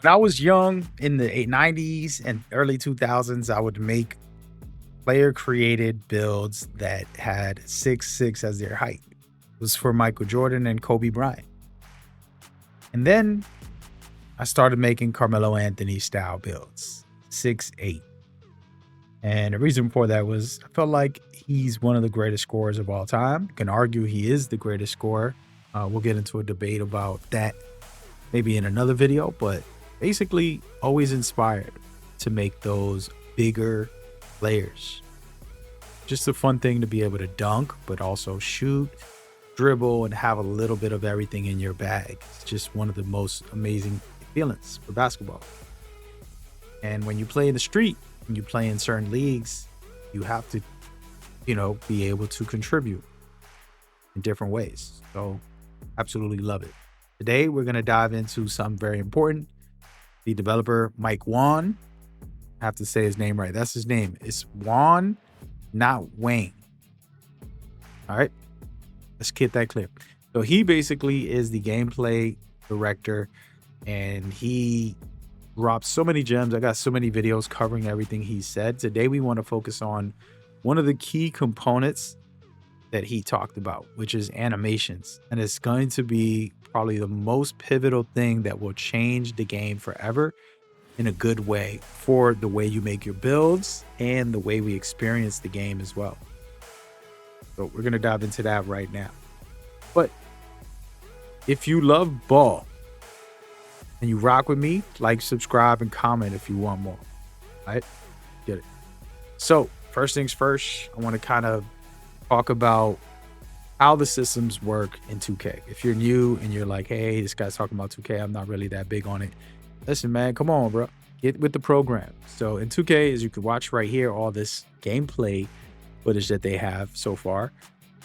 When I was young in the 90s and early 2000s, I would make player created builds that had 6'6" as their height. It was for Michael Jordan and Kobe Bryant. And then I started making Carmelo Anthony style builds, 6'8". And the reason for that was I felt like he's one of the greatest scorers of all time. You can argue he is the greatest scorer. We'll get into a debate about that maybe in another video, but basically always inspired to make those bigger players. Just a fun thing to be able to dunk, but also shoot, dribble, and have a little bit of everything in your bag. It's just one of the most amazing feelings for basketball. And when you play in the street, when you play in certain leagues, you have to, be able to contribute in different ways. So absolutely love it. Today, we're going to dive into something very important. The developer, Mike WANG, I have to say his name right. That's his name. It's WANG, not WANG. All right, let's get that clear. So he basically is the gameplay director, and he dropped so many gems. I got so many videos covering everything he said. Today, we want to focus on one of the key components that he talked about, which is animations. And it's going to be probably the most pivotal thing that will change the game forever in a good way for the way you make your builds and the way we experience the game as well. So we're going to dive into that right now. But if you love ball and you rock with me, like, subscribe, and comment if you want more. All right? Get it. So first things first, I want to kind of talk about how the systems work in 2K. If you're new and you're like, hey, this guy's talking about 2K, I'm not really that big on it. Listen, man, come on, bro. Get with the program. So in 2K, as you can watch right here, all this gameplay footage that they have so far,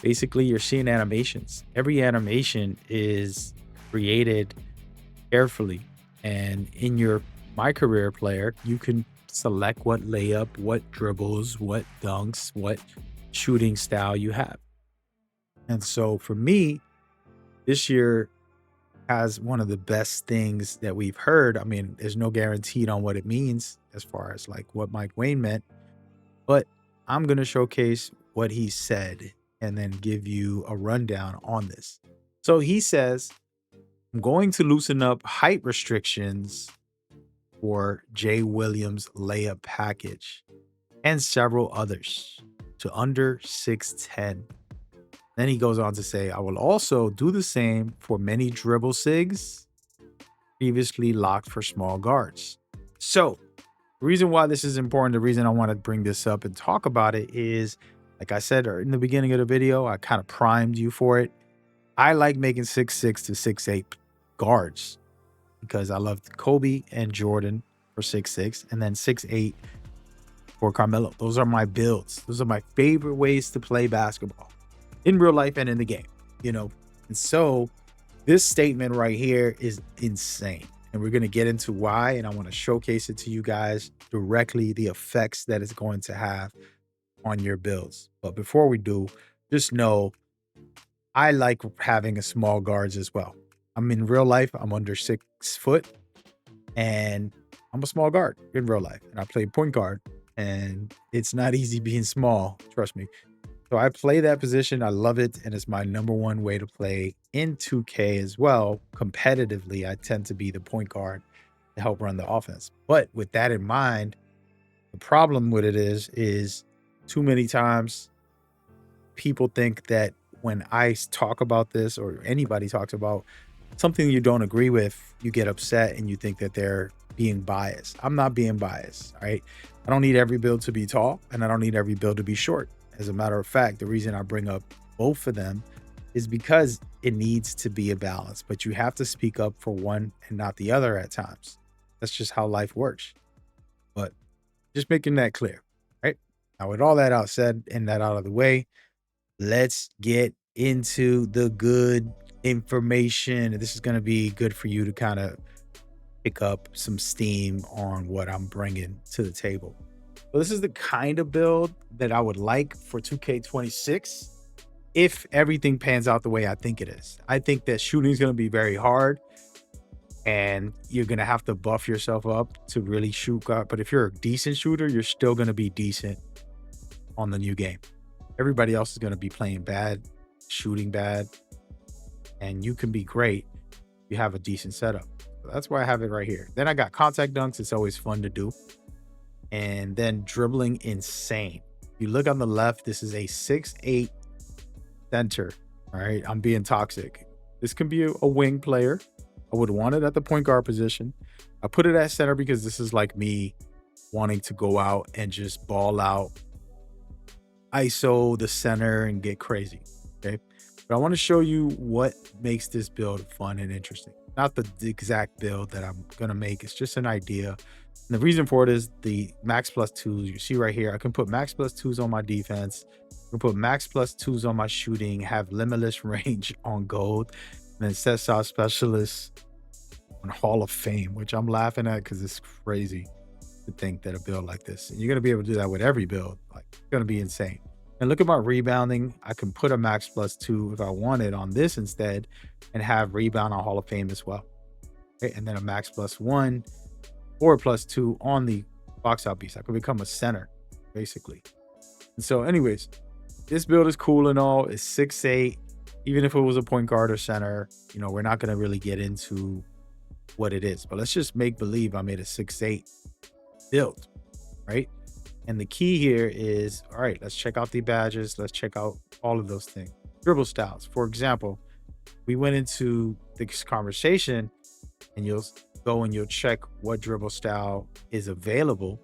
basically you're seeing animations. Every animation is created carefully. And in your My Career player, you can select what layup, what dribbles, what dunks, what shooting style you have. And so for me, this year has one of the best things that we've heard. I mean, there's no guaranteed on what it means as far as like what Mike Wayne meant, but I'm going to showcase what he said and then give you a rundown on this. So he says, I'm going to loosen up height restrictions for Jay Williams layup package and several others to under 6'10". Then he goes on to say, I will also do the same for many dribble sigs previously locked for small guards. So the reason why this is important, the reason I want to bring this up and talk about it is, like I said in the beginning of the video, I kind of primed you for it. I like making 6'6" to 6'8" guards because I loved Kobe and Jordan for 6'6", and then 6'8" for Carmelo. Those are my builds. Those are my favorite ways to play basketball in real life and in the game, And so this statement right here is insane. And we're going to get into why, and I want to showcase it to you guys directly, the effects that it's going to have on your builds. But before we do, just know I like having a small guards as well. I'm in real life, I'm under 6 foot, and I'm a small guard in real life. And I play point guard, and it's not easy being small, trust me. So I play that position. I love it. And it's my #1 way to play in 2K as well. Competitively, I tend to be the point guard to help run the offense. But with that in mind, the problem with it is too many times people think that when I talk about this or anybody talks about something you don't agree with, you get upset and you think that they're being biased. I'm not being biased, all right? I don't need every build to be tall, and I don't need every build to be short. As a matter of fact, the reason I bring up both of them is because it needs to be a balance, but you have to speak up for one and not the other at times. That's just how life works. But just making that clear, right? Now, with all that out said and that out of the way, let's get into the good information. This is going to be good for you to kind of pick up some steam on what I'm bringing to the table. So this is the kind of build that I would like for 2K26 if everything pans out the way I think it is. I think that shooting is going to be very hard. and you're gonna have to buff yourself up to really shoot guard. But if you're a decent shooter, you're still gonna be decent on the new game. Everybody else is gonna be playing bad, shooting bad, and you can be great. You have a decent setup. So that's why I have it right here. Then I got contact dunks. It's always fun to do. And then dribbling insane. You look on the left, this is a 6'8" center. All right. I'm being toxic. This can be a wing player. I would want it at the point guard position. I put it at center because this is like me wanting to go out and just ball out, ISO the center and get crazy. Okay. But I want to show you what makes this build fun and interesting. Not the exact build that I'm going to make. It's just an idea. And the reason for it is the max plus twos. You see right here, I can put max plus twos on my defense. I can put max plus twos on my shooting, have limitless range on gold, and then set shot specialist on Hall of Fame, which I'm laughing at because it's crazy to think that a build like this. And you're going to be able to do that with every build. Like, it's going to be insane. And look at my rebounding. I can put a max plus 2 if I wanted on this instead and have rebound on Hall of Fame as well. Okay, and then a max plus 1 or plus 2 on the box out piece. I could become a center, basically. And so anyways, this build is cool and all. It's 6'8". Even if it was a point guard or center, you know, we're not going to really get into what it is. But let's just make believe I made a 6'8" build, right? And the key here is, all right, let's check out the badges. Let's check out all of those things. Dribble styles. For example, we went into this conversation and you'll go and you'll check what dribble style is available.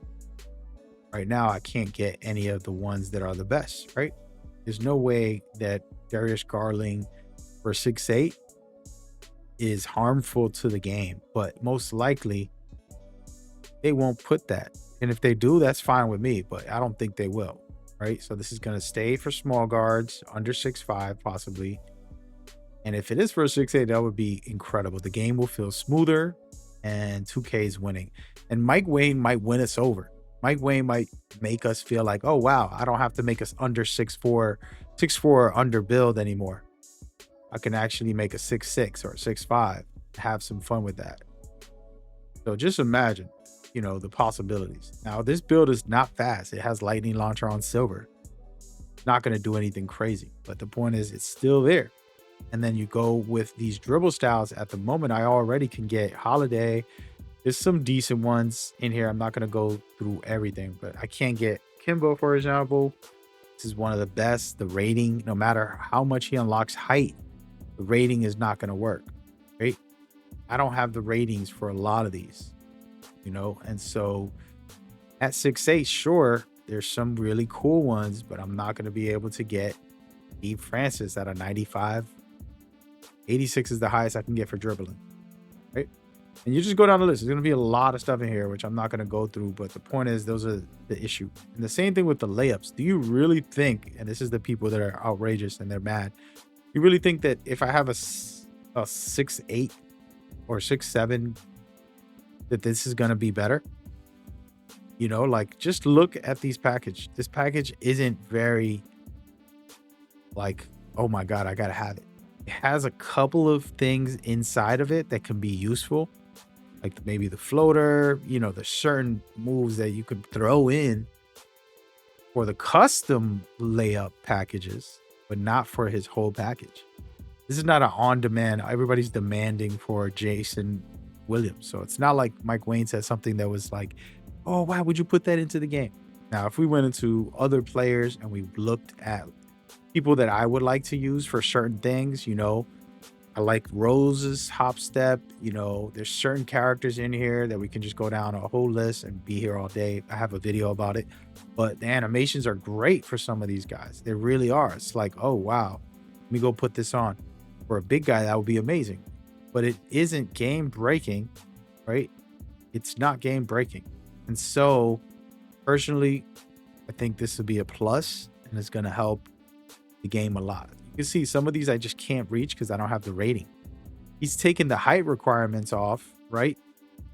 Right now, I can't get any of the ones that are the best, right? There's no way that Darius Garland for 6'8" is harmful to the game, but most likely they won't put that. And if they do, that's fine with me, but I don't think they will, right? So this is going to stay for small guards under 6'5", possibly. And if it is for a 6'8", that would be incredible. The game will feel smoother and 2K is winning. And Mike Wayne might win us over. Mike Wayne might make us feel like, oh, wow, I don't have to make us under 6'4" under build anymore. I can actually make a 6'6" or a 6'5", have some fun with that. So just imagine, you know, the possibilities. Now, this build is not fast. It has lightning launcher on silver. Not going to do anything crazy, but the point is it's still there. And then you go with these dribble styles. At the moment, I already can get Holiday. There's some decent ones in here. I'm not going to go through everything, but I can't get Kimbo, for example. This is one of the best. The rating, no matter how much he unlocks height, the rating is not going to work, right? I don't have the ratings for a lot of these, you know? And so at 6'8", sure, there's some really cool ones, but I'm not going to be able to get Steve Francis at a 95. 86 is the highest I can get for dribbling, right? And you just go down the list. There's going to be a lot of stuff in here, which I'm not going to go through. But the point is, those are the issue. And the same thing with the layups. Do you really think, and this is the people that are outrageous and they're mad, you really think that if I have a 6'8" or 6'7", that this is going to be better? You know, like, just look at these package. This package isn't very, like, oh my God, I got to have it. It has a couple of things inside of it that can be useful, like maybe the floater. You know, there's certain moves that you could throw in for the custom layup packages, but not for his whole package. This is not an on-demand. Everybody's demanding for Jason Williams. So it's not like Mike Wayne said something that was like, oh, why would you put that into the game? Now, if we went into other players and we looked at people that I would like to use for certain things, you know, I like Rose's hop step. You know, there's certain characters in here that we can just go down a whole list and be here all day. I have a video about it, but the animations are great for some of these guys. They really are. It's like, oh, wow, let me go put this on. For a big guy, that would be amazing, but it isn't game breaking, right? It's not game breaking. And so personally, I think this would be a plus and it's going to help the game a lot. You can see some of these I just can't reach because I don't have the rating. He's taken the height requirements off, right?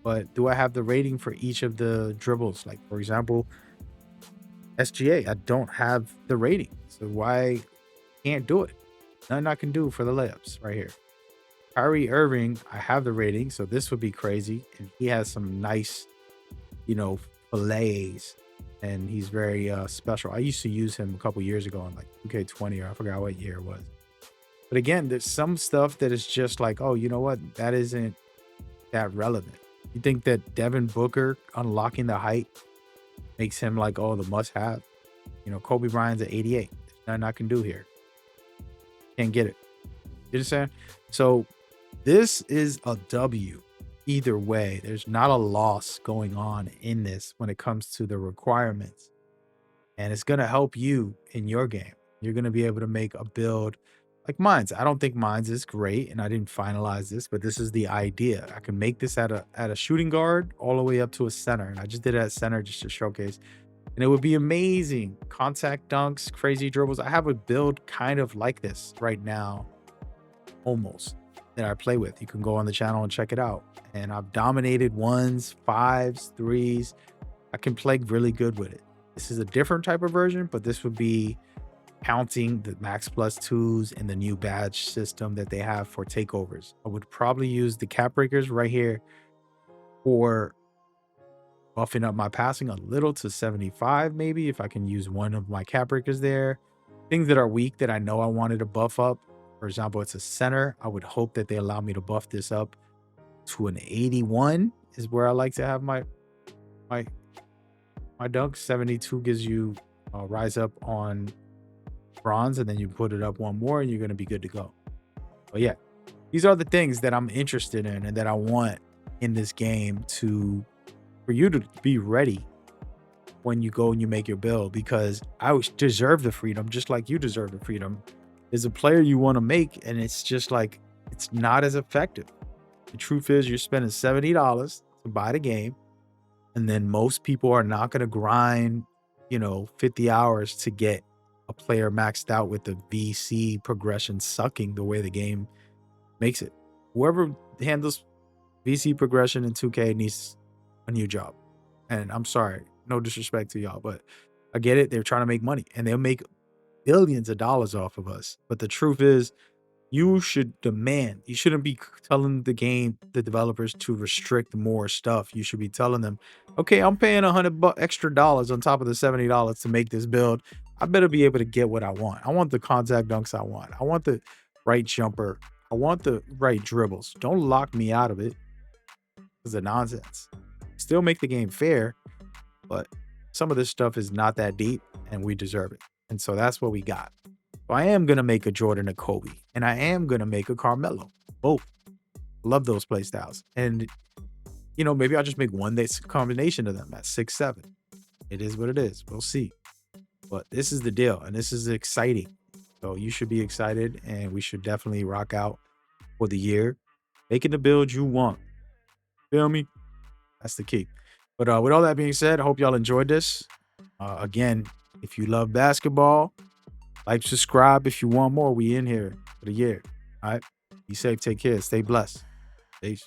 But do I have the rating for each of the dribbles? Like, for example, SGA, I don't have the rating. So why can't do it? Nothing I can do for the layups right here. Kyrie Irving, I have the rating, so this would be crazy. And he has some nice, fillets, and he's very special. I used to use him a couple years ago on like 2K20, or I forgot what year it was. But again, there's some stuff that is just like, oh, you know what? That isn't that relevant. You think that Devin Booker unlocking the height makes him like, oh, the must have? Kobe Bryant's at 88. There's nothing I can do here. Can't get it. You understand? So this is a W either way. There's not a loss going on in this when it comes to the requirements. And it's going to help you in your game. You're going to be able to make a build like mine's. I don't think mine's is great, and I didn't finalize this, but this is the idea. I can make this at a shooting guard all the way up to a center. And I just did it at center just to showcase. And it would be amazing. Contact dunks, crazy dribbles. I have a build kind of like this right now, almost, that I play with. You can go on the channel and check it out. And I've dominated ones, fives, threes. I can play really good with it. This is a different type of version, but this would be counting the max plus twos and the new badge system that they have for takeovers. I would probably use the cap breakers right here for buffing up my passing a little to 75, maybe, if I can use one of my cap breakers there. Things that are weak that I know I wanted to buff up. For example, it's a center. I would hope that they allow me to buff this up to an 81 is where I like to have my dunk. 72 gives you rise up on bronze, and then you put it up one more and you're going to be good to go. But yeah, these are the things that I'm interested in and that I want in this game for you to be ready when you go and you make your build, because I deserve the freedom just like you deserve the freedom. Is a player you want to make, and it's just like, it's not as effective. The truth is, you're spending $70 to buy the game, and then most people are not going to grind 50 hours to get a player maxed out with the VC progression sucking the way the game makes it. Whoever handles VC progression in 2K needs a new job. And I'm sorry, no disrespect to y'all, but I get it. They're trying to make money, and they'll make billions of dollars off of us. But the truth is, you should demand. You shouldn't be telling the developers to restrict more stuff. You should be telling them, okay, I'm paying $100 extra dollars on top of the $70 to make this build. I better be able to get what I want. I want the contact dunks I want. I want the right jumper. I want the right dribbles. Don't lock me out of it. It's a nonsense. Still make the game fair, but some of this stuff is not that deep, and we deserve it. And so that's what we got. So I am going to make a Jordan, a Kobe, and I am going to make a Carmelo. Both. Love those play styles. And, maybe I'll just make one that's a combination of them at 6'7". It is what it is. We'll see. But this is the deal, and this is exciting. So you should be excited, and we should definitely rock out for the year, making the build you want. Feel me? That's the key. But with all that being said, I hope y'all enjoyed this. Again, if you love basketball, like, subscribe if you want more. We in here for the year. All right. Be safe. Take care. Stay blessed. Peace.